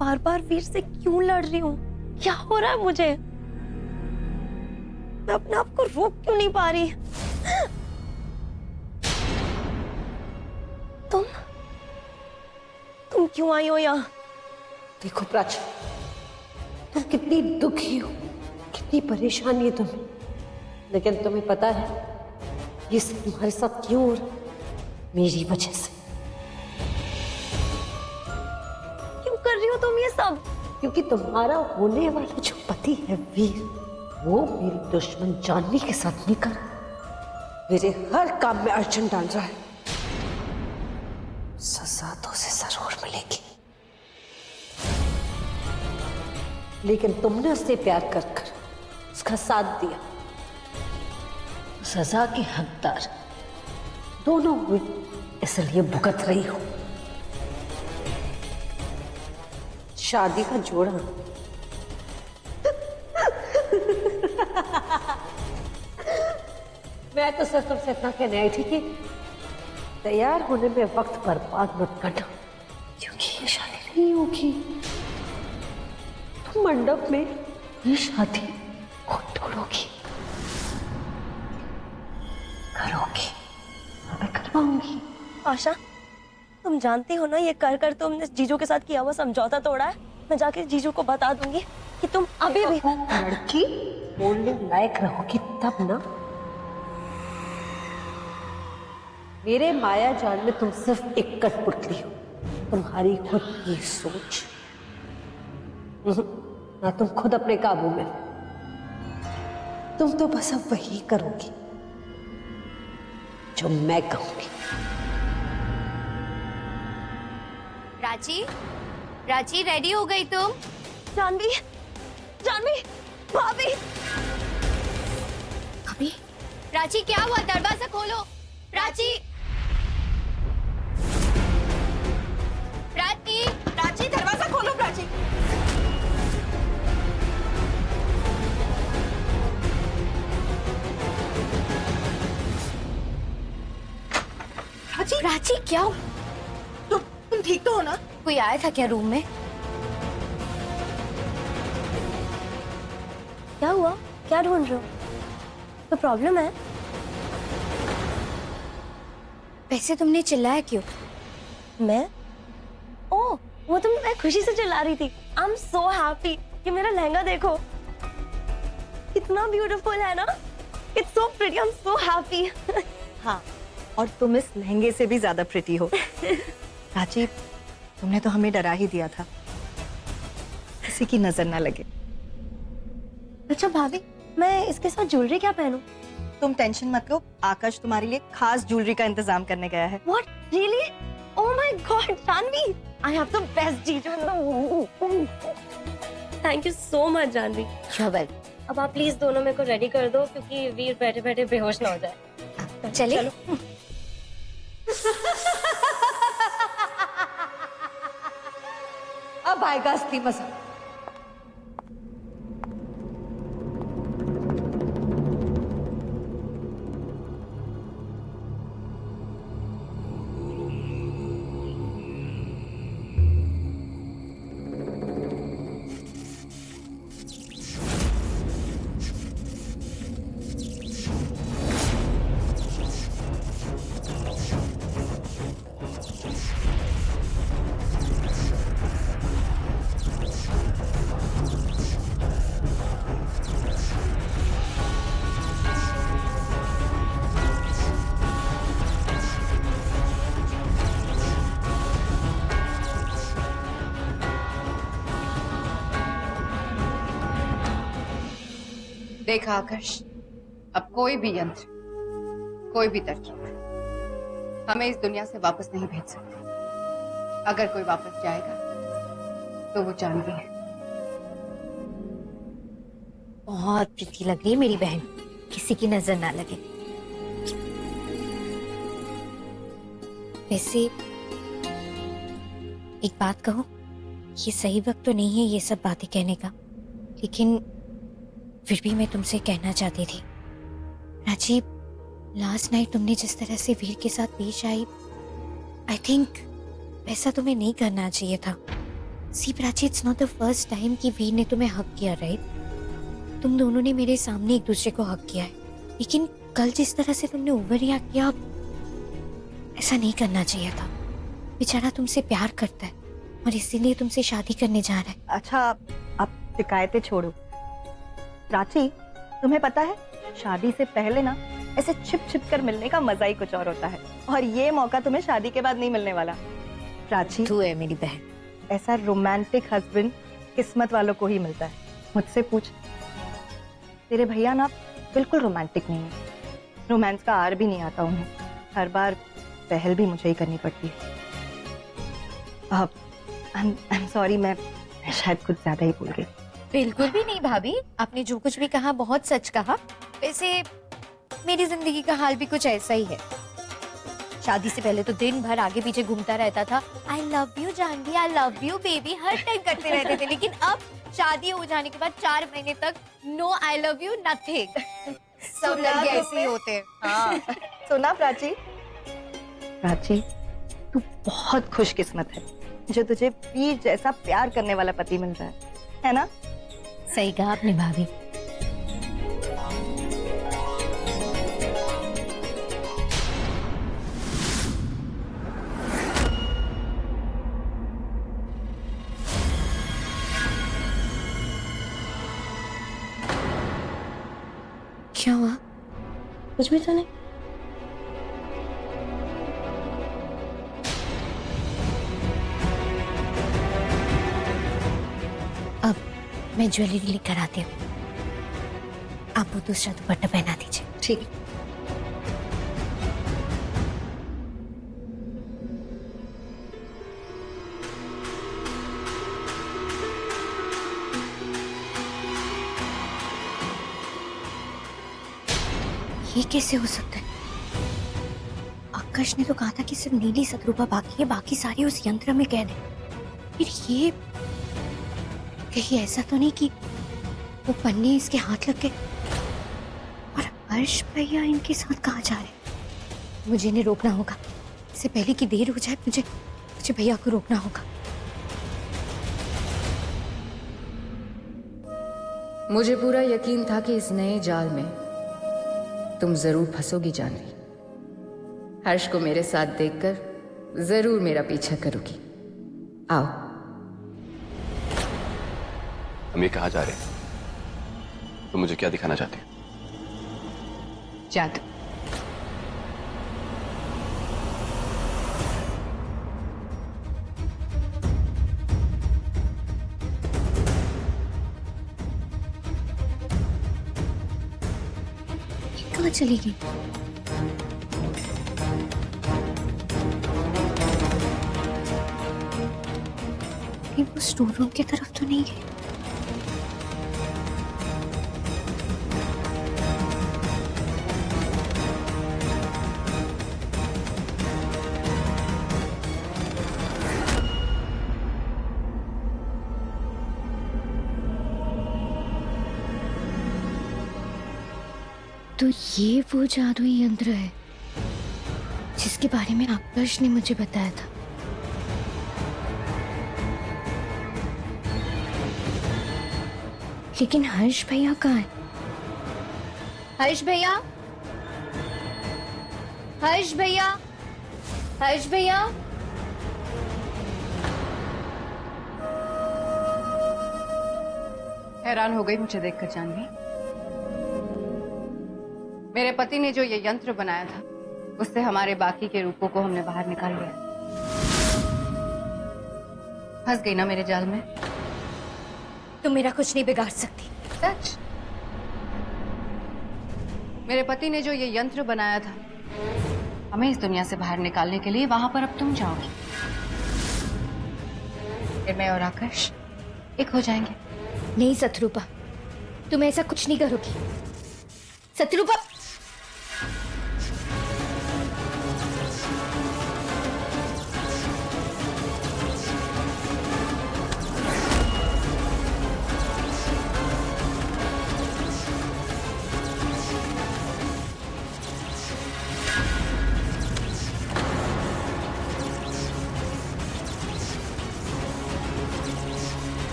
बार बार वीर से क्यों लड़ रही हूँ? क्या हो रहा है मुझे? मैं अपने आप को रोक क्यों नहीं पा रही? तुम क्यों आई हो यहाँ? देखो प्राची, तुम कितनी दुखी हो, कितनी परेशानी है तुम्हें, लेकिन तुम्हें पता है ये सब तुम्हारे साथ क्यों हो रहा है? मेरी वजह से। क्यों कर रही हो तुम ये सब? क्योंकि तुम्हारा होने वाला जो पति है वीर, वो मेरी दुश्मन जानवी के साथ मिलकर मेरे हर काम में अड़चन डाल रहा है। सजा तो उसे जरूर मिलेगी, लेकिन तुमने उससे प्यार कर कर उसका साथ दिया। सजा के हकदार दोनों हुए, इसलिए भुगत रही हो। शादी का जोड़ा मैं तो सर तुमसे इतना कहने आई थी कि तैयार होने में वक्त बर्बाद मत करना, क्योंकि ये शादी नहीं होगी। तुम मंडप में ये शादी खुद तोड़ोगी, करोगी, मैं करवाऊंगी। आशा, तुम जानती हो ना ये कर कर तुमने जीजू के साथ किया हुआ समझौता तोड़ा है। मैं जाके जीजू को बता दूंगी कि तुम अभी भी लड़की बोलने लायक रहोगी तब ना। मेरे माया जाल में तुम सिर्फ एक कठपुतली हो, तुम्हारी खुद की सोच ना, तुम खुद अपने काबू में। तुम तो बस अब वही करोगी जो मैं कहूंगी। राची, राची रेडी हो गई तुम? जानवी, जानवी, भाभी। अभी राची क्या हुआ? दरवाजा खोलो। प्राची, प्राची, प्राची दरवाजा खोलो। प्राची, प्राची, प्राची क्या? तुम ठीक तो हो ना? कोई आया था क्या रूम में? क्या हुआ? क्या ढूंढ रहे हो? तो प्रॉब्लम है? वैसे तुमने चिल्लाया क्यों? मैं? ओह, वो तो मैं खुशी से चिल्ला रही थी। आई एम सो हैप्पी कि मेरा लहंगा देखो कितना ब्यूटीफुल है ना। It's so pretty. I am so happy. हाँ, और तुम इस लहंगे से भी ज्यादा प्रिटी हो। प्राची, तुमने तो हमें डरा ही दिया था, किसी की नजर ना लगे। अच्छा भाभी, मैं इसके साथ ज्वेलरी क्या पहनूं? तुम टेंशन मत लो, आकाश तुम्हारे लिए खास ज्वेलरी का इंतजाम करने गया है। What? Really? Oh my God, Janvi! I have the best जीजू in the world. Thank you so much, Janvi. शोभल, अब आप प्लीज दोनों मेरे को रेडी कर दो, क्योंकि वीर बैठे बैठे बेहोश ना हो जाए। चले? अब आएगा असली मजा। देखा आकाश, अब कोई भी यंत्र, कोई भी तरकीब हमें इस दुनिया से वापस नहीं भेज सकती। अगर कोई वापस जाएगा तो वो जानवी है। बहुत प्रीति लग रही है मेरी बहन, किसी की नजर ना लगे। वैसे एक बात कहूं, ये सही वक्त तो नहीं है ये सब बातें कहने का, लेकिन फिर भी मैं तुमसे कहना चाहती थी। राजीव, लास्ट नाइट तुमने जिस तरह से वीर के साथ पेश आई, आई थिंक वैसा तुम्हें नहीं करना चाहिए था। See Prachi, it's not the first time कि वीर ने तुम्हें हक किया, राइट? तुम दोनों ने मेरे सामने एक दूसरे को हक किया है, लेकिन कल जिस तरह से तुमने ओवर रिएक्ट किया, ऐसा नहीं करना चाहिए था। बेचारा तुमसे प्यार करता है और इसीलिए तुमसे शादी करने जा रहा है। अच्छा आप शिकायतें छोड़ो। प्राची, तुम्हें पता है शादी से पहले ना ऐसे छिप छिप कर मिलने का मजा ही कुछ और होता है, और ये मौका तुम्हें शादी के बाद नहीं मिलने वाला। प्राची, तू है मेरी बहन। ऐसा रोमांटिक हस्बैंड किस्मत वालों को ही मिलता है। मुझसे पूछ, तेरे भैया ना बिल्कुल रोमांटिक नहीं है, रोमांस का आर भी नहीं आता उन्हें, हर बार पहल भी मुझे ही करनी पड़ती है। आई एम सॉरी, मैं शायद कुछ ज्यादा ही भूल गई। बिल्कुल भी नहीं भाभी, आपने जो कुछ भी कहा बहुत सच कहा। वैसे मेरी जिंदगी का हाल भी कुछ ऐसा ही है। शादी से पहले तो दिन भर आगे पीछे घूमता रहता था, I love you Janhavi, I love you baby, हर टाइम करते रहते थे। लेकिन अब शादी हो जाने के बाद 4 महीने तक no I love you nothing. सब लड़के ऐसे ही होते हैं। हाँ। सुना प्राची, प्राची तू बहुत खुशकिस्मत है जो तुझे वीर जैसा प्यार करने वाला पति मिल रहा है ना? सही कहा आपने भाभी। क्या हुआ? कुछ भी तो नहीं। अब मैं ज्वेलरी लेकर आती हूँ, आप वो दूसरा दुपट्टा पहना दीजिए। ठीक। ये कैसे हो सकता है? आकाश ने तो कहा था कि सिर्फ नीली शत्रुपा बाकी है, बाकी सारी उस यंत्र में कैद है। फिर ये कहीं ऐसा तो नहीं कि वो पन्ने इसके हाथ लग गए और हर्ष भैया इनके साथ कहाँ जा रहे हैं? मुझे इन्हें रोकना होगा, इससे पहले कि देर हो जाए। मुझे भैया को रोकना होगा। मुझे पूरा यकीन था कि इस नए जाल में तुम जरूर फंसोगी जानवी। हर्ष को मेरे साथ देखकर जरूर मेरा पीछा करोगी। आओ। हम ये कहाँ जा रहे हैं? तुम मुझे क्या दिखाना चाहते हो? जादू। कहाँ चली गई? कहीं वो स्टोर रूम की तरफ तो नहीं गई? तो ये वो जादुई यंत्र है जिसके बारे में आकाश ने मुझे बताया था। लेकिन हर्ष भैया कहाँ है? हर्ष भैया, हर्ष भैया, हर्ष भैया। हैरान हो गई मुझे देखकर जानवी। मेरे पति ने जो ये यंत्र बनाया था उससे हमारे बाकी के रूपों को हमने बाहर निकाल लिया। फंस गई ना मेरे जाल में। तुम मेरा कुछ नहीं बिगाड़ सकती। सच? मेरे पति ने जो ये यंत्र बनाया था हमें इस दुनिया से बाहर निकालने के लिए, वहां पर अब तुम जाओगी। फिर मैं और आकाश एक हो जाएंगे। नहीं शत्रुपा, तुम ऐसा कुछ नहीं करोगी। शत्रुपा,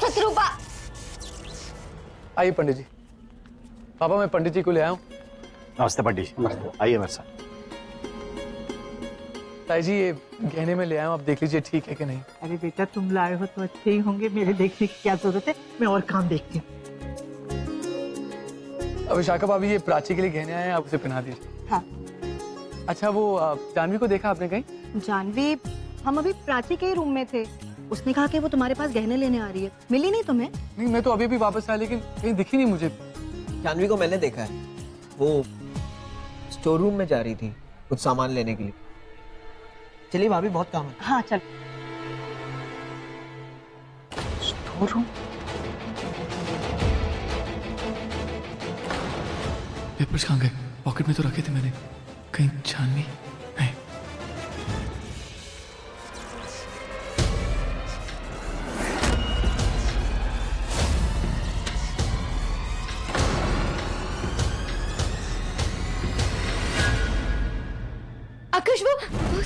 शत्रुपा। आइए पंडित जी। पापा मैं पंडित जी को ले आया हूँ। नमस्ते पंडित जी। नमस्ते, आइए मेरे साथ। ताई जी ये गहने में ले आया हूँ, आप देख लीजिए ठीक है कि नहीं। अरे बेटा तुम लाए हो तो अच्छे ही होंगे, मेरे देखने की क्या जरूरत है, मैं और काम देखती हूँ। अब विशाखा भाभी ये प्राची के लिए गहने आए हैं, आप उसे पहना दीजिए। हाँ। अच्छा वो जानवी को देखा आपने कहीं? जानवी, हम अभी प्राची के ही रूम में थे, उसने कहा कि वो तुम्हारे पास गहने लेने आ रही है। मिली नहीं तुम्हें? नहीं मैं तो अभी भी वापस आया लेकिन कहीं दिखी नहीं मुझे। जानवी को मैंने देखा है, वो स्टोर रूम में जा रही थी कुछ सामान लेने के लिए। चलिए भाभी बहुत काम है। हाँ चल। Store room? पेपर्स कहाँ गए? पॉकेट में तो रखे थे मैंने। कहीं जानवी नहीं। आकाश वो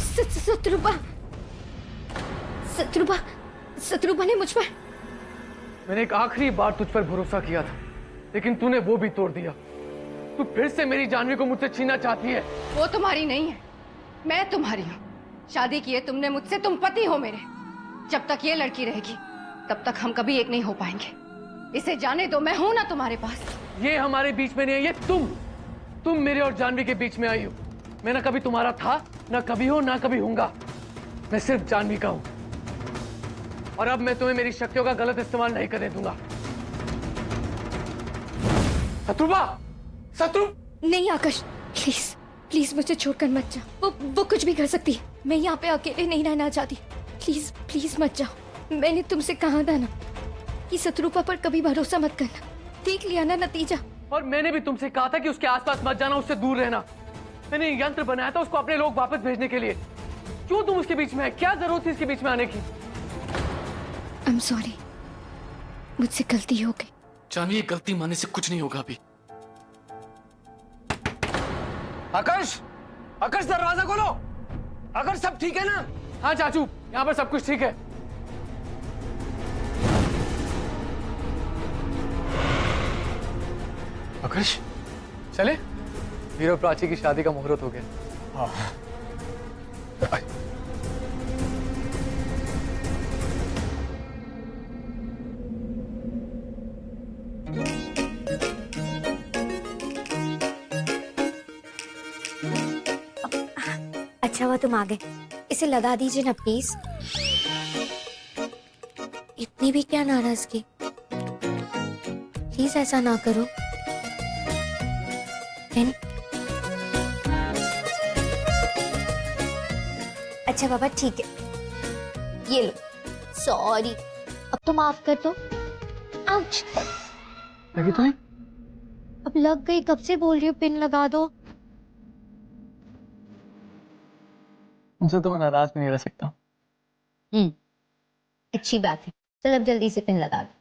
शत्रुपा शत्रुपा शत्रुपा ने मुझ पर। मैंने एक आखिरी बार तुझ पर भरोसा किया था लेकिन तूने वो भी तोड़ दिया। तू फिर से मेरी जानवी को मुझसे छीनना चाहती है। वो तुम्हारी नहीं है, मैं तुम्हारी हूँ। शादी की है तुमने मुझसे, तुम पति हो मेरे। जब तक ये लड़की रहेगी तब तक हम कभी एक नहीं हो पाएंगे। इसे जाने दो, मैं हूं ना तुम्हारे पास। ये हमारे बीच में नहीं है, ये तुम मेरे और जानवी के बीच में आई हो। मैं ना कभी तुम्हारा था, ना कभी हो, ना कभी होऊंगा। मैं सिर्फ जानवी का हूं और अब मैं तुम्हें मेरी शक्तियों का गलत इस्तेमाल नहीं करने दूंगा। शत्रुपा, शत्रु। नहीं आकाश, प्लीज प्लीज मुझे छोड़कर मत जाओ। वो कुछ भी कर सकती है, मैं यहाँ पे अकेले नहीं रहना चाहती। प्लीज प्लीज मत जाओ। मैंने तुमसे कहा था ना कि शत्रुपा पर कभी भरोसा मत करना। देख लिया ना नतीजा। और मैंने भी तुमसे कहा था कि उसके आसपास मत जाना, उससे दूर रहना। मैंने यंत्र बनाया था उसको अपने लोग वापस भेजने के लिए। क्यों तुम उसके बीच में है? क्या जरूरत थी इसके बीच में आने की? आई एम सॉरी, मुझसे गलती हो गई। जानवी, गलती मानने से कुछ नहीं होगा अभी। आकाश, आकाश दरवाजा खोलो। आकाश सब ठीक है ना? हाँ चाचू, यहाँ पर सब कुछ ठीक है। आकाश चले? वीर और प्राची की शादी का मुहूर्त हो गया। अच्छा हुआ तुम आ गए। इसे लगा दीजिए ना प्लीज। इतनी भी क्या नाराजगी, प्लीज ऐसा ना करो। फिर अच्छा बाबा ठीक है, ये लो। सॉरी, अब तो माफ कर दो। आउच। लगी तुम्हें? अब लग गई, कब से बोल रही हूँ पिन लगा दो। मुझसे तो मैं नाराज भी नहीं रह सकता। अच्छी बात है, चल अब जल्दी से पिन लगा दो।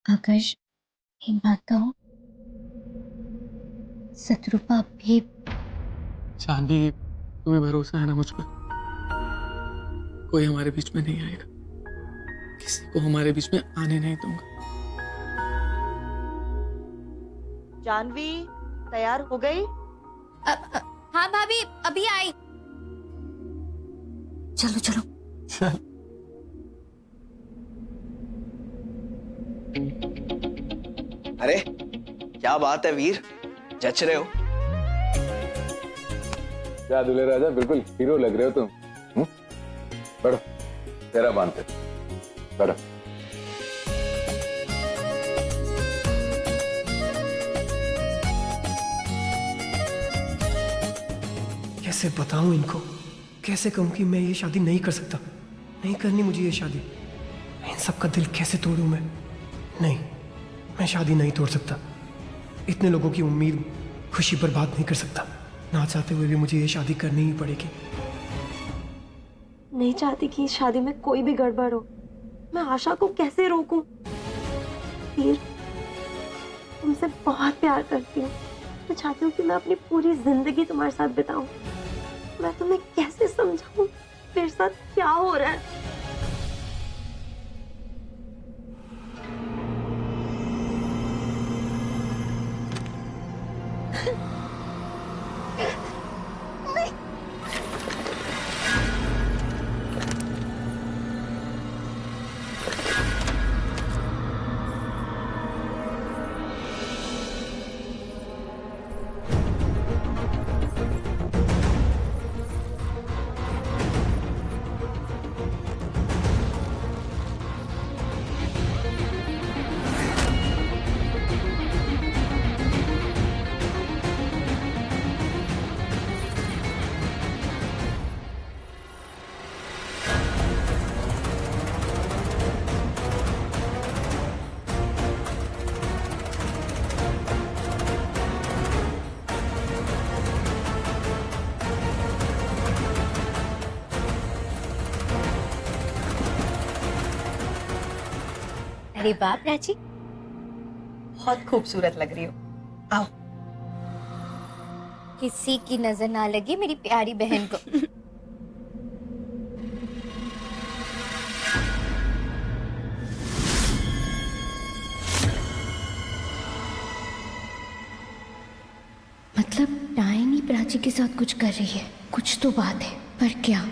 आकाश, एक बात कहो, शत्रुपा भी। जानवी, तुम्हें भरोसा है ना मुझ पर? कोई हमारे बीच में नहीं आएगा, किसी को हमारे बीच में आने नहीं दूंगा। जानवी तैयार हो गई? हाँ भाभी, अभी आई। चलो चलो। अरे क्या बात है वीर, जच रहे हो। क्या दूल्हे राजा, बिल्कुल हीरो लग रहे हो तुम। बैठो, तेरा बांधते, बैठो। कैसे बताऊं इनको, कैसे कहूं कि मैं ये शादी नहीं कर सकता, नहीं करनी मुझे ये शादी। इन सबका दिल कैसे तोड़ूं मैं? नहीं, मैं शादी नहीं तोड़ सकता। इतने लोगों की उम्मीद, खुशी बर्बाद नहीं कर सकता। ना चाहते हुए भी मुझे ये शादी करनी ही पड़ेगी। नहीं चाहती कि इस शादी में कोई भी गड़बड़ हो। मैं आशा को कैसे रोकूं? हीर, तुमसे बहुत प्यार करती हूँ। मैं चाहती हूँ कि मैं अपनी पूरी जिंदगी तुम्हारे साथ बिताऊं। मैं तुम्हें कैसे समझाऊं मेरे साथ क्या हो रहा है? अरे बाप प्राची, बहुत खूबसूरत लग रही हो। आओ। किसी की नजर ना लगे मेरी प्यारी बहन को। मतलब डायनी प्राची के साथ कुछ कर रही है, कुछ तो बात है, पर क्या?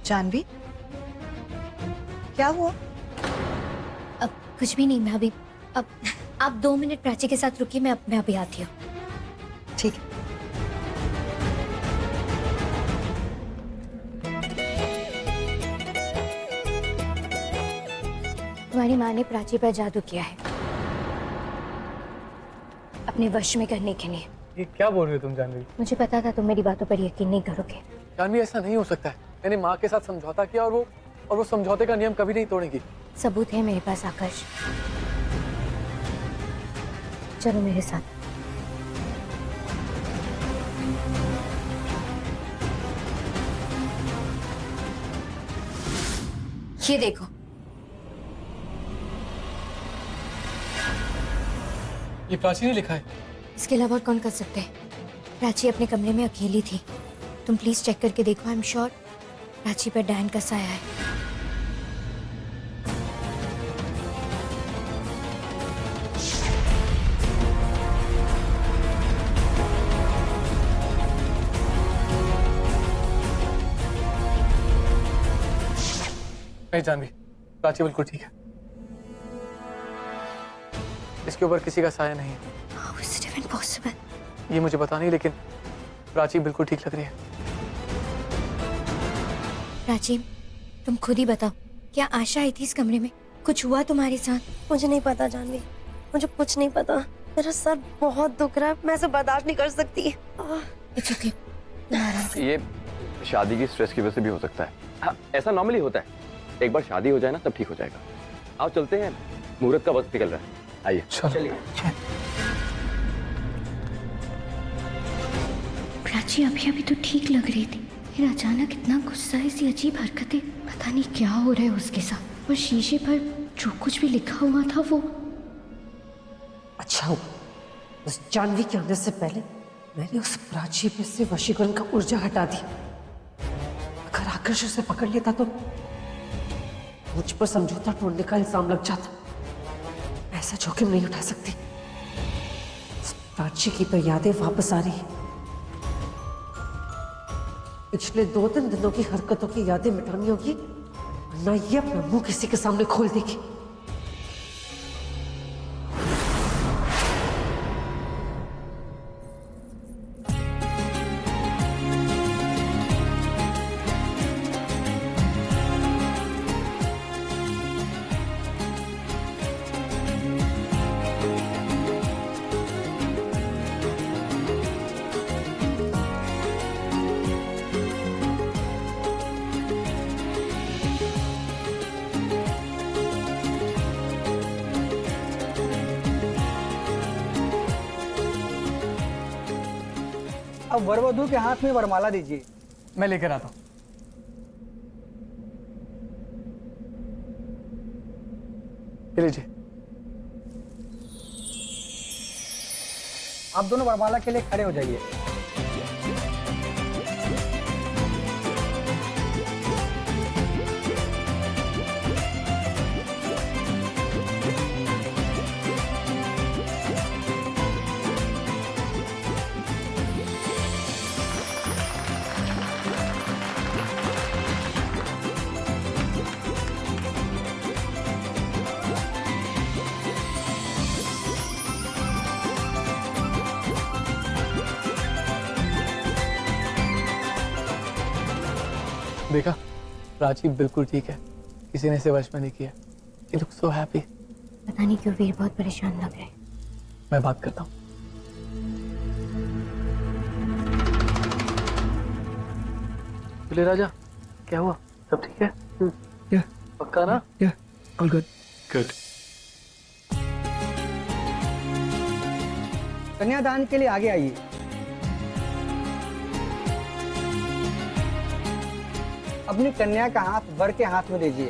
जानवी, क्या हुआ? अब कुछ भी नहीं, मैं अभी अब आप 2 मिनट प्राची के साथ रुकिए, मैं अभी आती हूँ। ठीक है। तुम्हारी माँ ने प्राची पर जादू किया है अपने वश में करने के लिए। ये क्या बोल रही हो तुम जानवी? मुझे पता था तुम मेरी बातों पर यकीन नहीं करोगे। जानवी, ऐसा नहीं हो सकता है। मैंने माँ के साथ समझौता किया और वो समझौते का नियम कभी नहीं तोड़ेगी। सबूत है मेरे पास आकाश, चलो मेरे साथ। ये देखो, ये प्राची ने लिखा है। इसके अलावा और कौन कर सकते हैं? प्राची अपने कमरे में अकेली थी। तुम प्लीज चेक करके देखो। आई एम श्योर प्राची पर डायन का साया है। नहीं जानवी, प्राची बिल्कुल ठीक है। इसके ऊपर किसी का साया नहीं है। How is it even possible? ये मुझे पता नहीं, लेकिन प्राची बिल्कुल ठीक लग रही है। प्राची, तुम खुद ही बताओ, क्या आशा आई थी इस कमरे में? कुछ हुआ तुम्हारे साथ? मुझे नहीं पता जानवी, मुझे कुछ नहीं पता। मेरा सर बहुत दुख रहा है, मैं इसे बर्दाश्त नहीं कर सकती। It's okay, तुम आराम से। ये शादी की स्ट्रेस की वजह से भी हो सकता है। हाँ, ऐसा नॉर्मली होता है। एक बार शादी हो जाए ना, तब ठीक हो जाएगा। आओ चलते हैं, मुहूर्त का वक्त निकल रहा है। आइए चलिए। प्राची अभी अभी तो ठीक लग रही थी, फिर अचानक इतना गुस्सा, ऐसी अजीब हरकतें। पता नहीं क्या हो रहा है उसके साथ। और शीशे पर जो कुछ भी लिखा हुआ था वो अच्छा हुआ उस जानवी के आने से पहले मैंने उस प्राची पे से वशीकरण का ऊर्जा हटा दी। अगर आकर्ष उसे पकड़ लेता तो मुझ पर समझौता तोड़ने का इल्जाम लग जाता। ऐसा जोखिम नहीं उठा सकती। उस प्राची की तो यादें वापस आ रही। पिछले 2-3 दिनों की हरकतों की यादें मिटानी होगी, वरना ये अपना मुंह किसी के सामने खोल देगी। अब वरवधू के हाथ में वरमाला दीजिए। मैं लेकर आता हूँ। लीजिए। आप दोनों वरमाला के लिए खड़े हो जाइए। देखा, राजीव बिल्कुल ठीक है, किसी ने इसे वश में नहीं किया। He looks so happy। पता नहीं क्यों वीर बहुत परेशान लग रहे हैं। मैं बात करता हूँ। बोले राजा, क्या हुआ? सब ठीक है? Yeah, पक्का ना? yeah, all good. गुड। कन्यादान के लिए आगे आइए। अपनी कन्या का हाथ वर के हाथ में दीजिए।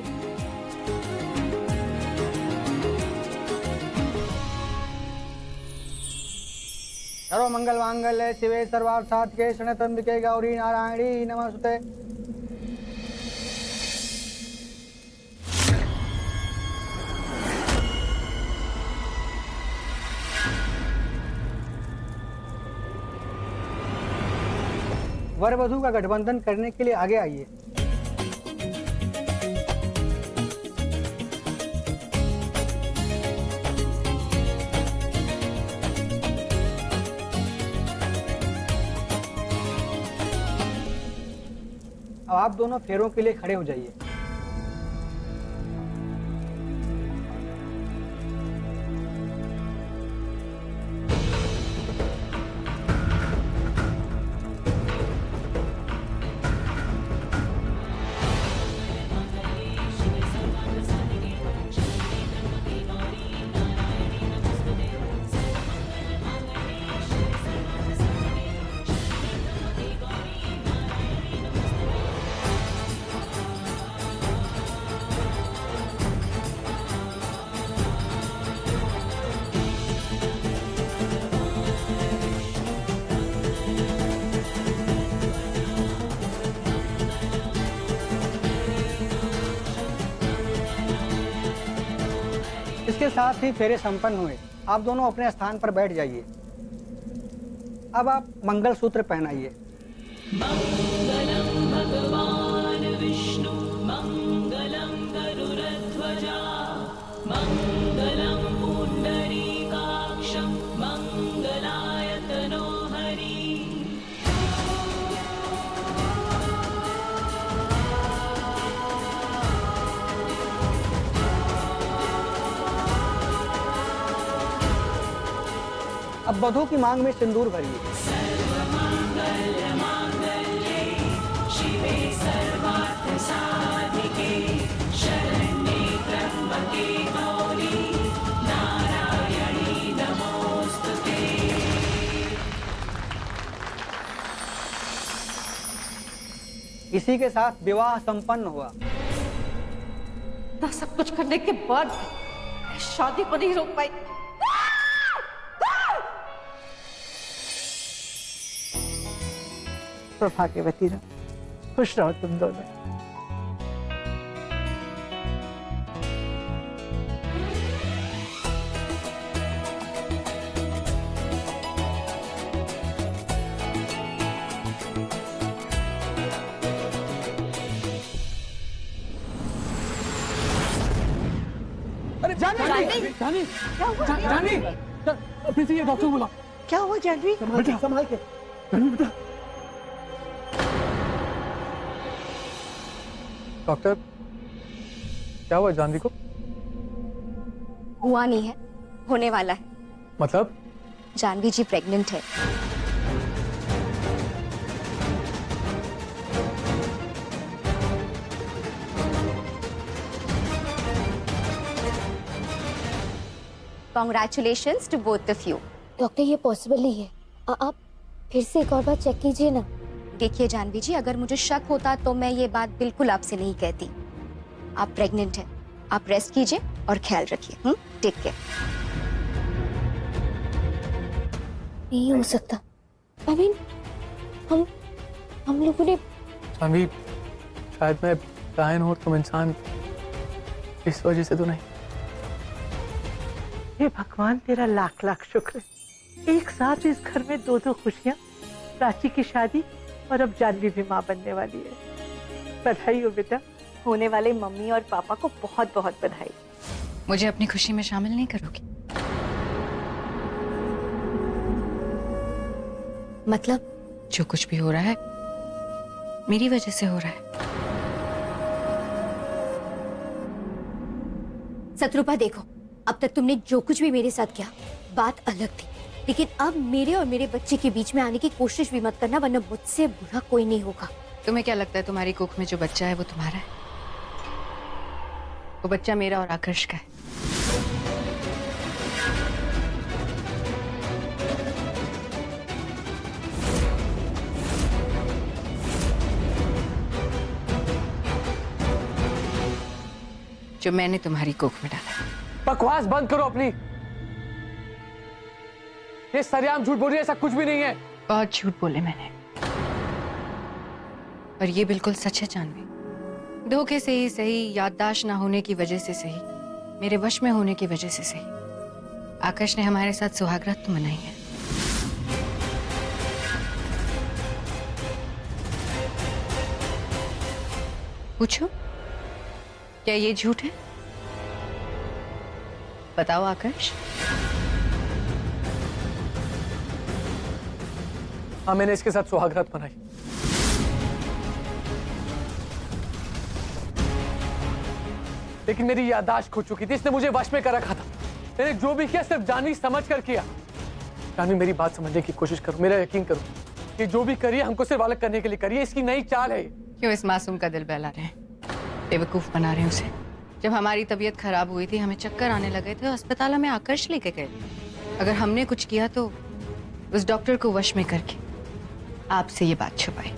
सर्व मंगल मांगल्ये शिवे सर्वार्थ साधिके शरण्ये गौरी नारायणी नमस्ते। वर वधू का गठबंधन करने के लिए आगे आइए। अब आप दोनों फेरों के लिए खड़े हो जाइए। इसके साथ ही फेरे संपन्न हुए। आप दोनों अपने स्थान पर बैठ जाइए। अब आप मंगलसूत्र पहनाइए। अब वधू की मांग में सिंदूर भरिए। इसी के साथ विवाह संपन्न हुआ। इतना सब कुछ करने के बाद मैं शादी को नहीं रोक पाई। सौभाग्यवती रहो, खुश रहो तुम दोनों। अरे जानी, जानी, अपने से ये डॉक्टर बोला। क्या हुआ जानवी? संभाल के। जानी बेटा। डॉक्टर, क्या हुआ जानवी को? हुआ नहीं है, होने वाला है। मतलब? जानवी जी प्रेग्नेंट है। Congratulations to both of you. Doctor, ये पॉसिबल नहीं है। आप फिर से एक और बार चेक कीजिए ना। देखिए जानवी जी, अगर मुझे शक होता तो मैं ये बात बिल्कुल आपसे नहीं कहती। आप प्रेग्नेंट हैं, आप रेस्ट कीजिए और ख्याल रखिए। Take care. नहीं हो सकता। आई मीन हम लोगों ने जानवी, शायद मैं कायन हूँ, तुम इंसान, इस वजह से तो नहीं। हे भगवान, तेरा लाख लाख शुक्र है। एक साथ इस घर में दो खुशियां, प्राची की शादी और अब जानवी भी माँ बनने वाली है। बधाई हो बेटा। होने वाले मम्मी और पापा को बहुत बहुत बधाई। मुझे अपनी खुशी में शामिल नहीं करोगी? मतलब? जो कुछ भी हो रहा है मेरी वजह से हो रहा है। शत्रुपा देखो, अब तक तुमने जो कुछ भी मेरे साथ किया बात अलग थी, लेकिन अब मेरे और मेरे बच्चे के बीच में आने की कोशिश भी मत करना, वरना मुझसे बुरा कोई नहीं होगा। तुम्हें क्या लगता है तुम्हारी कोख में जो बच्चा है वो तुम्हारा है? वो बच्चा मेरा और आकर्ष का है। जो मैंने तुम्हारी कोख में डाला है। बकवास बंद करो अपनी। ये सरेआम झूठ बोल रही है, ऐसा कुछ भी नहीं है। बहुत झूठ बोले मैंने, और ये बिल्कुल सच है जानवी। धोखे से ही सही, याददाश्त ना होने की वजह से सही, मेरे वश में होने की वजह से सही, आकाश ने हमारे साथ सुहागरात तो मनाई है। पूछो, क्या ये झूठ है? बताओ आकाश। हाँ, मैंने इसके साथ सुहागरात मनाई। लेकिन मेरी याददाश्त खो चुकी थी, इसने मुझे वश में कर रखा था। मैंने जो भी किया सिर्फ जानवी समझ कर किया। जानवी, मेरी बात समझने की कोशिश करो, मेरा यकीन करो। ये जो भी करिए हमको सिर्फ अलग करने के लिए करिए, इसकी नई चाल है। क्यों इस मासूम का दिल बहला रहे हैं, बेवकूफ बना रहे हैं उसे? जब हमारी तबीयत खराब हुई थी, हमें चक्कर आने लगे थे, अस्पताल में आकर्ष लेके गए। अगर हमने कुछ किया तो उस डॉक्टर को वश में करके आपसे ये बात छुपाई।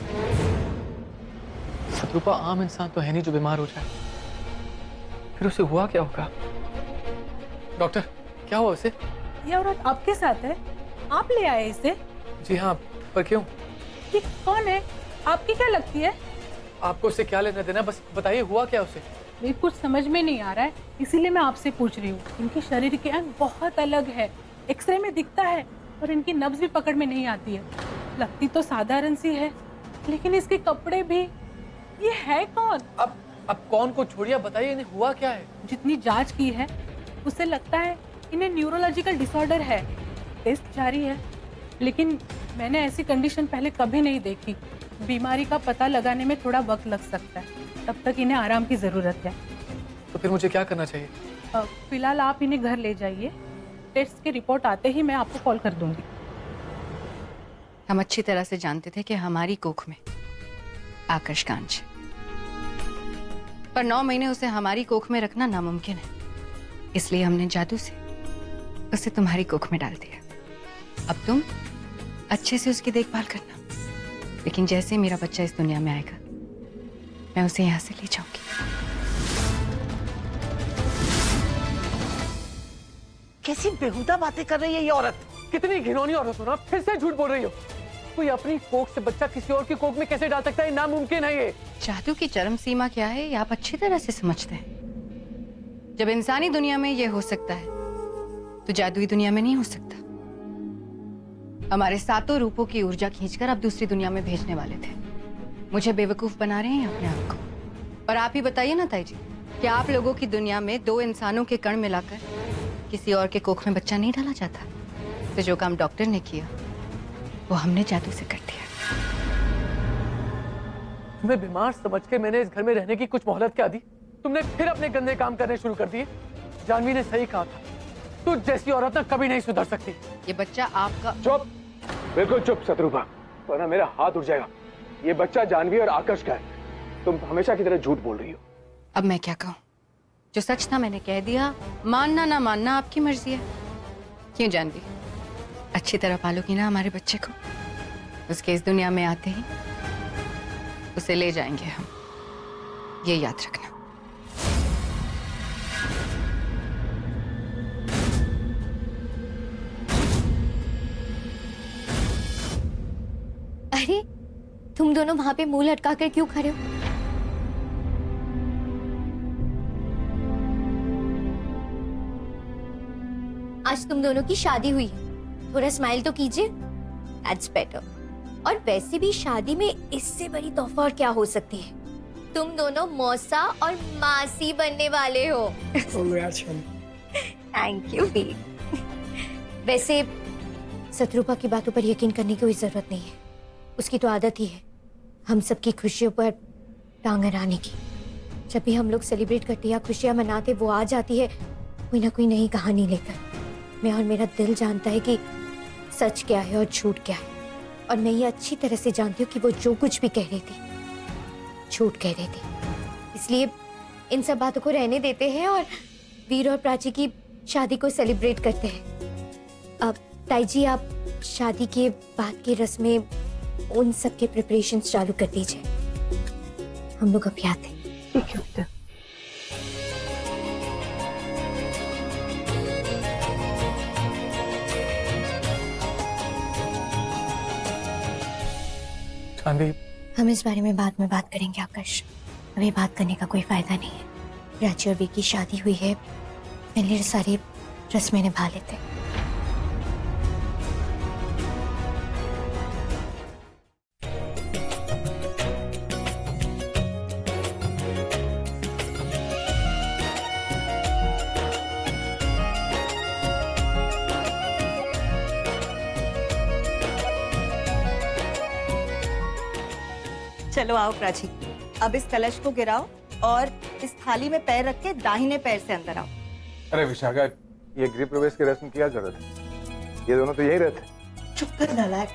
शत्रुपा आम इंसान तो है नहीं जो बीमार हो जाए, फिर उसे हुआ क्या होगा? डॉक्टर, क्या हुआ उसे? ये औरत आपके साथ है? आप ले आए इसे? जी हाँ, पर क्यों? ये कौन है? आपकी क्या लगती है? आपको उससे क्या लेना देना, बस बताइए हुआ क्या उसे? ये कुछ समझ में नहीं आ रहा है, इसीलिए मैं आपसे पूछ रही हूँ। इनके शरीर के अंग बहुत अलग है, एक्सरे में दिखता है, और इनकी नब्ज भी पकड़ में नहीं आती है। लगती तो साधारण सी है, लेकिन इसके कपड़े भी। ये है कौन? अब कौन को छोड़िए, बताइए इन्हें हुआ क्या है? जितनी जांच की है उससे लगता है इन्हें न्यूरोलॉजिकल डिसऑर्डर है। टेस्ट जारी है, लेकिन मैंने ऐसी कंडीशन पहले कभी नहीं देखी। बीमारी का पता लगाने में थोड़ा वक्त लग सकता है, तब तक इन्हें आराम की जरूरत है। तो फिर मुझे क्या करना चाहिए? फिलहाल आप इन्हें घर ले जाइए, टेस्ट की रिपोर्ट आते ही मैं आपको कॉल कर दूंगी। हम अच्छी तरह से जानते थे कि हमारी कोख में आकर्ष का अंश है, पर 9 महीने उसे हमारी कोख में रखना नामुमकिन है। इसलिए हमने जादू से उसे तुम्हारी कोख में डाल दिया। अब तुम अच्छे से उसकी देखभाल करना, लेकिन जैसे मेरा बच्चा इस दुनिया में आएगा मैं उसे यहाँ से ले जाऊंगी। कैसी बेहुदा बातें कर रही है ये औरत। कितनी घिनौनी औरत हो ना, फिर से झूठ बोल रही हो। कोई अपनी कोख से बच्चा किसी और की कोख में कैसे डाल सकता है? नामुमकिन है ये। जादू की चरम सीमा क्या है ये आप अच्छी तरह से समझते हैं। जब इंसानी दुनिया में ये हो सकता है तो जादुई दुनिया में नहीं हो सकता। हमारे 7 रूपों की ऊर्जा खींचकर आप दूसरी दुनिया में भेजने वाले थे। मुझे बेवकूफ बना रहे हैं अपने आप को। और आप ही बताइए ना ताई जी, कि आप लोगों की दुनिया में 2 इंसानों के कण मिलाकर किसी और के कोख में बच्चा नहीं डाला जाता। तो जो काम डॉक्टर ने किया वो हमने जादू से कर दिया। तुम्हें बीमार समझ के मैंने इस घर में रहने की कुछ मोहलत क्या दी? तुमने फिर अपने गंदे काम करने शुरू कर दिए। जानवी ने सही कहा था, तू जैसी औरत ना कभी नहीं सुधर सकती। ये बच्चा आपका। चुप, बिल्कुल चुप शत्रुपा, वरना मेरा हाथ उठ जाएगा। ये बच्चा जानवी और आकर्ष का है। तुम हमेशा की तरह झूठ बोल रही हो। अब मैं क्या कहूँ? जो सच था मैंने कह दिया, मानना ना मानना आपकी मर्जी है। क्यों जानवी, अच्छी तरह पालोगी ना हमारे बच्चे को? उसके इस दुनिया में आते ही उसे ले जाएंगे हम, ये याद रखना। अरे तुम दोनों वहां पे मुंह लटका कर क्यों खड़े हो? आज तुम दोनों की शादी हुई है, थोड़ा स्माइल तो कीजिए। That's better. और वैसे भी शादी में इससे बड़ी तोहफा और क्या हो सकती है? तुम दोनों मौसा और मासी बनने वाले हो। थैंक यू भी। वैसे शत्रुपा की बातों पर यकीन करने की कोई जरूरत नहीं है, उसकी तो आदत ही है हम सबकी खुशियों पर टांग अड़ाने की। जब भी हम लोग सेलिब्रेट करते या खुशियां मनाते, वो आ जाती है कोई ना कोई नई कहानी लेकर। मैं और मेरा दिल जानता है कि सच क्या है और झूठ क्या है, और मैं ये अच्छी तरह से जानती हूँ कि वो जो कुछ भी कह रही थी झूठ कह रही थी। इसलिए इन सब बातों को रहने देते हैं और वीर और प्राची की शादी को सेलिब्रेट करते हैं। अब ताई जी, आप शादी के बाद की रस्में उन सब के प्रिपरेशंस चालू कर दीजिए, हम लोग अभी आते हैं। ठीक है बेटा। चांदी, हम इस बारे में बाद में बात करेंगे आकर्ष, अभी बात करने का कोई फायदा नहीं है। प्राची और वी की शादी हुई है, पहले सारी रस्में निभा लेते हैं। चलो आओ प्राची, अब इस कलश को गिराओ और इस थाली में पैर रख के दाहिने पैर से अंदर आओ। अरे विशाखा, ये गृह प्रवेश की रस्म की क्या जरूरत है? ये दोनों तो यही रहते। चुप कर नालायक,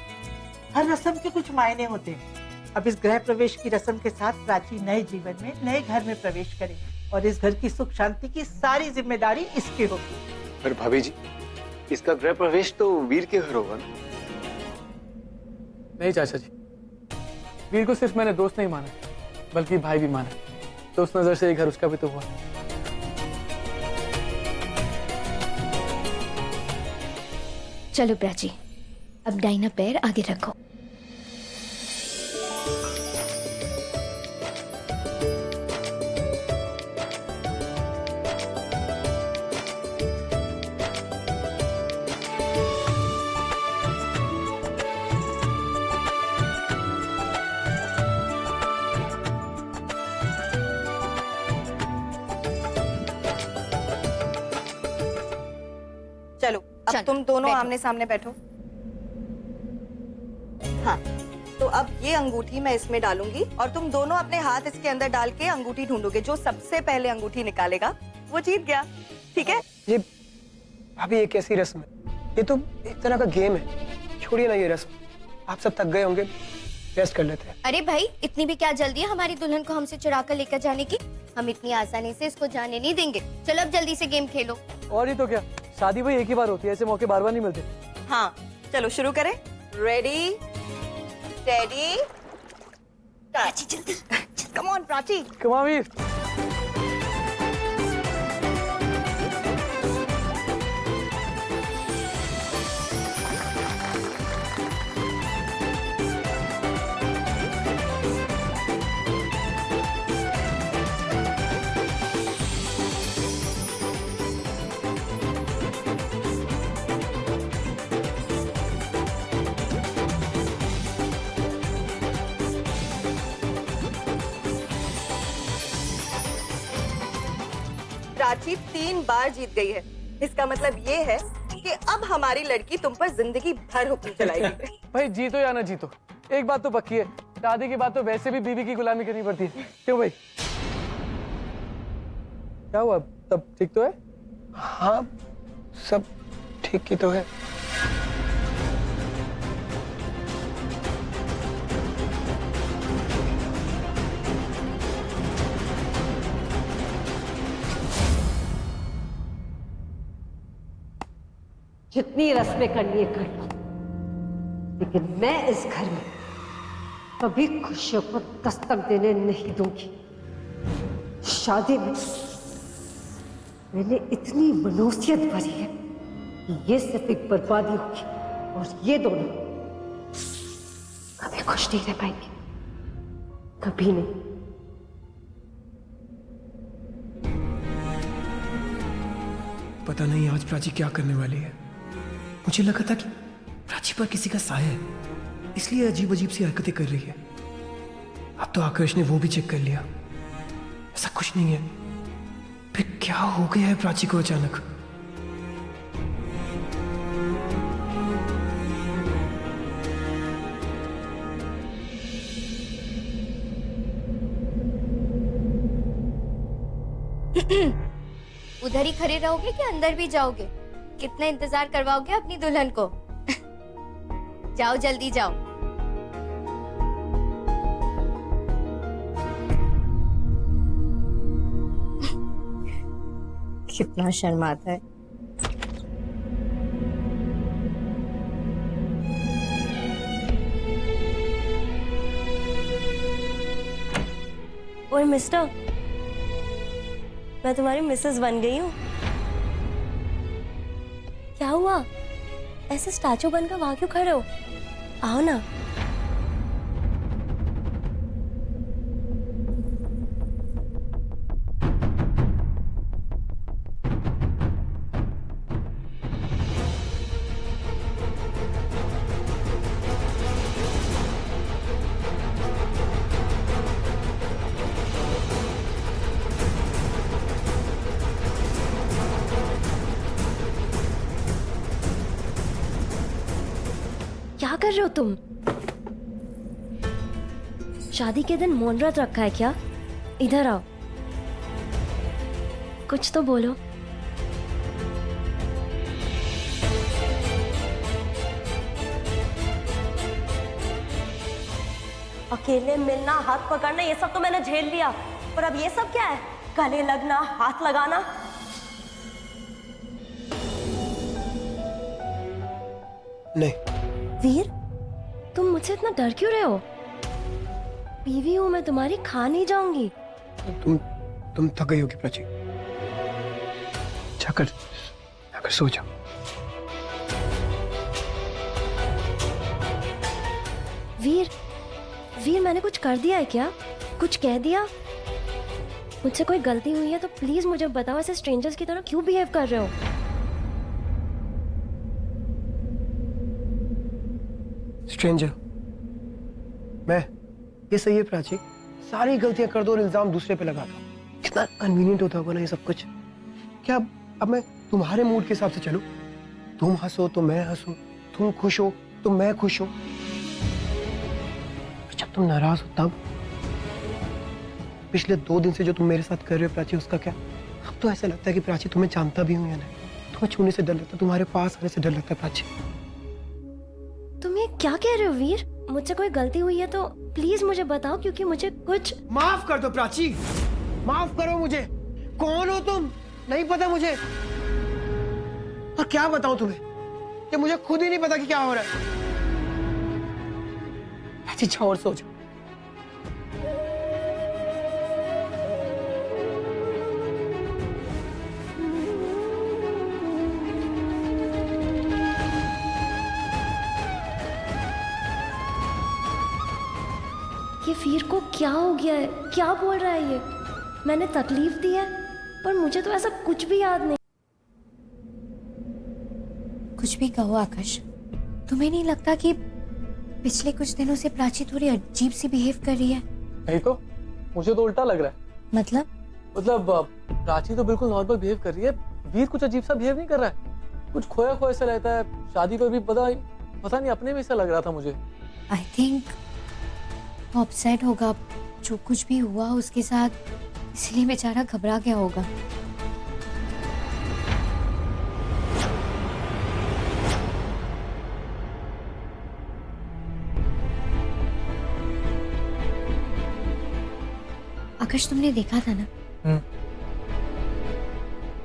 हर रस्म के कुछ मायने होते हैं। अब इस गृह प्रवेश की रस्म के साथ प्राची नए जीवन में, नए घर में प्रवेश करेगी और इस घर की सुख शांति की सारी जिम्मेदारी इसकी होगी। पर भाभी जी, इसका गृह प्रवेश तो वीर के घर होगा ना? नहीं चाचा जी, वीर को सिर्फ मैंने दोस्त नहीं माना, बल्कि भाई भी माना, तो उस नजर से ये घर उसका भी तो हुआ। चलो प्राची, अब दाहिना पैर आगे रखो। चलो अब तुम दोनों आमने सामने बैठो। हाँ, तो अब ये अंगूठी मैं इसमें डालूंगी और तुम दोनों अपने हाथ इसके अंदर डाल के अंगूठी ढूंढोगे। जो सबसे पहले अंगूठी निकालेगा वो जीत गया, ठीक है? ये भाभी, ये कैसी रस्म है? ये तो एक तरह का गेम है। छोड़िए ना ये रस्म, आप सब थक गए होंगे, रेस्ट कर लेते हैं। अरे भाई, इतनी भी क्या जल्दी है हमारी दुल्हन को हमसे चुरा कर लेकर जाने की? हम इतनी आसानी से इसको जाने नहीं देंगे। चलो अब जल्दी से गेम खेलो। और ही तो क्या, शादी भाई एक ही बार होती है, ऐसे मौके बार बार नहीं मिलते। हाँ चलो शुरू करें। रेडी, स्टेडी, प्राची जल्दी, come on Prachi. Come on Veer. Prachi 3 बार जीत गई है। इसका मतलब ये है कि अब हमारी लड़की तुम पर जिंदगी भर हुक्म चलाएगी। भाई जीतो या ना जीतो, एक बात तो पक्की है, शादी के बाद तो वैसे भी बीवी की गुलामी करनी पड़ती है। क्यों भाई? क्या हुआ, तब ठीक तो है? हाँ, सब ठीक ही तो है। जितनी रस्में करनी है कर लो, लेकिन मैं इस घर में कभी खुशियों को दस्तक देने नहीं दूंगी। शादी में मैंने इतनी मनोसियत भरी है कि ये सिर्फ एक बर्बादी होगी और ये दोनों कभी खुश नहीं रह पाएंगे, कभी नहीं। पता नहीं आज प्राची क्या करने वाली है। मुझे लगा था कि प्राची पर किसी का साया है, इसलिए अजीब अजीब सी हरकतें कर रही है। अब तो आकाश ने वो भी चेक कर लिया, ऐसा कुछ नहीं है। फिर क्या हो गया है प्राची को अचानक? उधर ही खड़े रहोगे कि अंदर भी जाओगे? कितना इंतजार करवाओगे अपनी दुल्हन को? जाओ जल्दी जाओ। कितना शर्माता है। ओए मिस्टर, मैं तुम्हारी मिसेस बन गई हूँ। क्या हुआ? ऐसे स्टैचू बनकर वहां क्यों खड़े हो? आओ ना। क्या कर रहे हो तुम? शादी के दिन मौन व्रत रखा है क्या? इधर आओ, कुछ तो बोलो। अकेले मिलना, हाथ पकड़ना, ये सब तो मैंने झेल लिया, पर अब ये सब क्या है? गले लगना, हाथ लगाना। नहीं। वीर, तुम मुझसे इतना डर क्यों रहे हो? बीवी हूं मैं तुम्हारी, खा नहीं जाऊंगी। तुम थक गई होगी प्राची, जाकर सो जाओ। वीर, मैंने कुछ कर दिया है क्या? कुछ कह दिया? मुझसे कोई गलती हुई है तो प्लीज मुझे बताओ। ऐसे स्ट्रेंजर्स की तरह क्यों बिहेव कर रहे हो? स्ट्रेंजर? मैं? ये सही है प्राची, सारी गलतियां कर दो और इल्जाम दूसरे पे लगा दो। कितना कन्वीनियंट होता होगा ना ये सब कुछ। क्या अब मैं तुम्हारे मूड के हिसाब से चलूं? तुम हंसो तो मैं हंसूं, तुम खुश हो तो मैं खुश हूं। जब तुम नाराज हो तब? पिछले 2 दिन से जो तुम मेरे साथ कर रहे हो प्राची, उसका क्या? अब तो ऐसा लगता है कि प्राची तुम्हें जानता भी हूं या नहीं। तुम्हें छूने से डर लगता है, तुम्हारे पास आने से डर लगता है प्राची। तुम ये क्या कह रहे हो वीर? मुझसे कोई गलती हुई है तो प्लीज मुझे बताओ, क्योंकि मुझे कुछ। माफ कर दो प्राची, माफ करो मुझे। कौन हो तुम? नहीं पता मुझे। और क्या बताऊं तुम्हें, ये मुझे खुद ही नहीं पता कि क्या हो रहा है। प्राची जाओ और सो जाओ। ये वीर को क्या हो गया है? क्या बोल रहा है ये? मैंने तकलीफ दी है, पर मुझे तो ऐसा कुछ भी याद नहीं। कुछ भी कहो आकाश, तुम्हें नहीं लगता कि पिछले कुछ दिनों से प्राची थोड़ी अजीब सी बिहेव कर रही है? नहीं तो, मुझे तो उल्टा लग रहा है। मतलब प्राची तो बिल्कुल नॉर्मल बिहेव कर रही है, वीर कुछ अजीब सा बिहेव नहीं कर रहा है। कुछ खोया खोया सा रहता है। शादी पर भी पता नहीं अपने में ऐसा लग रहा था मुझे। आई थिंक वो अपसेट होगा, जो कुछ भी हुआ उसके साथ, इसलिए बेचारा घबरा गया होगा। आकाश, तुमने देखा था ना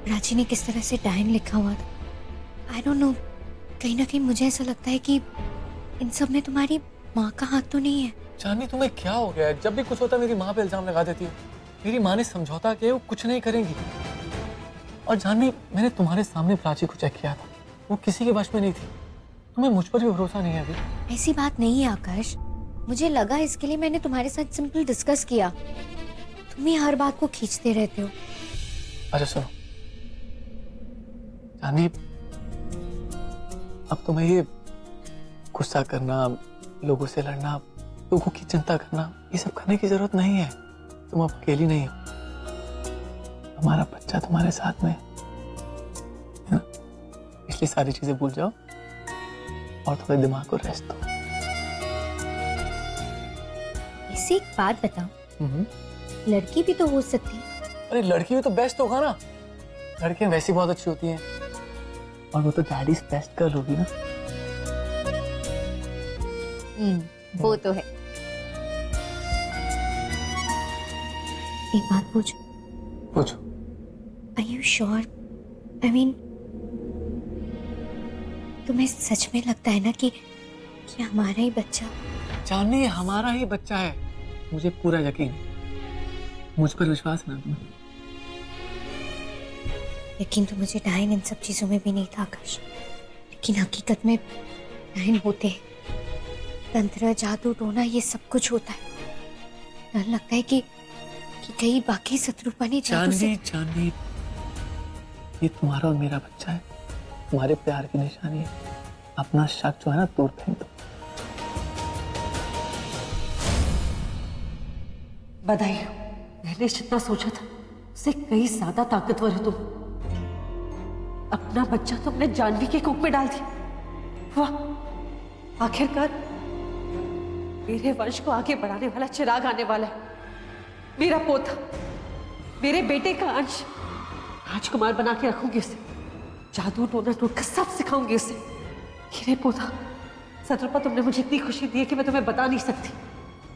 प्राची ने किस तरह से डायन लिखा हुआ था? आई डोंट नो, कहीं ना कहीं मुझे ऐसा लगता है कि इन सब में तुम्हारी माँ का हाथ तो नहीं है? जानवी तुम्हें क्या हो गया है? जब भी कुछ होता है मेरी माँ पे इल्जाम लगा देती है। मेरी माँ ने समझौता किया वो कुछ नहीं करेंगी। और जानवी मैंने तुम्हारे सामने प्राची को चेक किया था, वो किसी के वश में नहीं थी। तुम्हें मुझ पर भी भरोसा नहीं है अभी? ऐसी बात नहीं है आकाश, मुझे लगा इसके लिए मैंने तुम्हारे साथ सिंपल डिस्कस किया। तुम ही हर बात को खींचते रहते हो। अच्छा सुनो जानवी, अब तुम्हें ये गुस्सा करना, लोगों से लड़ना, लोगों की चिंता करना, ये सब करने की जरूरत नहीं है। तुम अब अकेली नहीं हो, हमारा बच्चा तुम्हारे साथ में है ना? इसलिए सारी चीजें भूल जाओ और थोड़े दिमाग को रेस्ट दो। इसी एक बात बताओ, लड़की भी तो हो सकती है। अरे लड़की भी तो बेस्ट होगा ना, लड़कियां वैसी बहुत अच्छी होती हैं। और वो तो डैडी बेस्ट गर्ल होगी ना। वो तो है। एक बात पूछो? पूछो। Are you sure? I mean, तुम्हें सच में लगता है ना कि हमारा ही बच्चा? जानवी हमारा ही बच्चा है, मुझे पूरा यकीन है। मुझ पर विश्वास है ना तुम्हें? यकीन तो मुझे डायन इन सब चीजों में भी नहीं था आकाश, लेकिन हकीकत में डायन होते हैं। तंत्र, जादू टोना ये सब कुछ होता है। डर लगता है कि कहीं बाकी शत्रुपा ने जादू से... जानवी ये तुम्हारा और मेरा बच्चा है, तुम्हारे प्यार की निशानी है। अपना शक जो है ना दूर फेंक दो। बधाई हो, मैंने जितना सोचा था उससे कहीं ज्यादा ताकतवर हो तुम। अपना बच्चा तुमने जानवी के कोख में डाल दिया। वाह, आखिरकार मेरे वंश को आगे बढ़ाने वाला चिराग आने वाला है। मेरा पोता, मेरे बेटे का अंश, राजकुमार बना के रखूंगी उसे। जादू टोना टोटका सब सिखाऊंगी उसे। मेरे पोता, शत्रुपा तुमने मुझे इतनी खुशी दी है कि मैं तुम्हें बता नहीं सकती।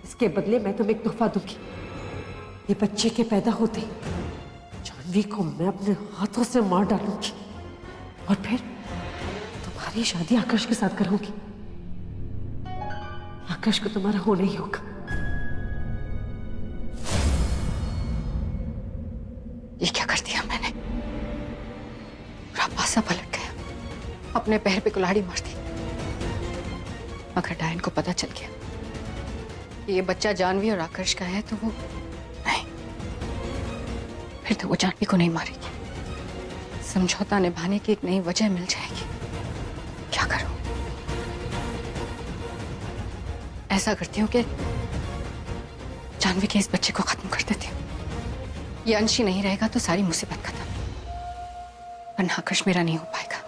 इसके बदले मैं तुम्हें एक तोहफा दूंगी। ये बच्चे के पैदा होते जानवी को मैं अपने हाथों से मार डालूंगी और फिर तुम्हारी शादी आकाश के साथ करूंगी। आकाश को तुम्हारा होना ही होगा। ये क्या कर दिया मैंने? पूरा पासा पलट गया, अपने पैर पे कुल्हाड़ी मार दी। अगर डायन को पता चल गया कि ये बच्चा जानवी और आकाश का है तो वो नहीं, फिर तो वो जानवी को नहीं मारेगी। समझौता निभाने की एक नई वजह मिल जाएगी। क्या करूं? ऐसा करती हूँ कि जानवी के इस बच्चे को खत्म कर देती हूँ। ये अंशी नहीं रहेगा तो सारी मुसीबत खत्म, वरना आकाश मेरा नहीं हो पाएगा।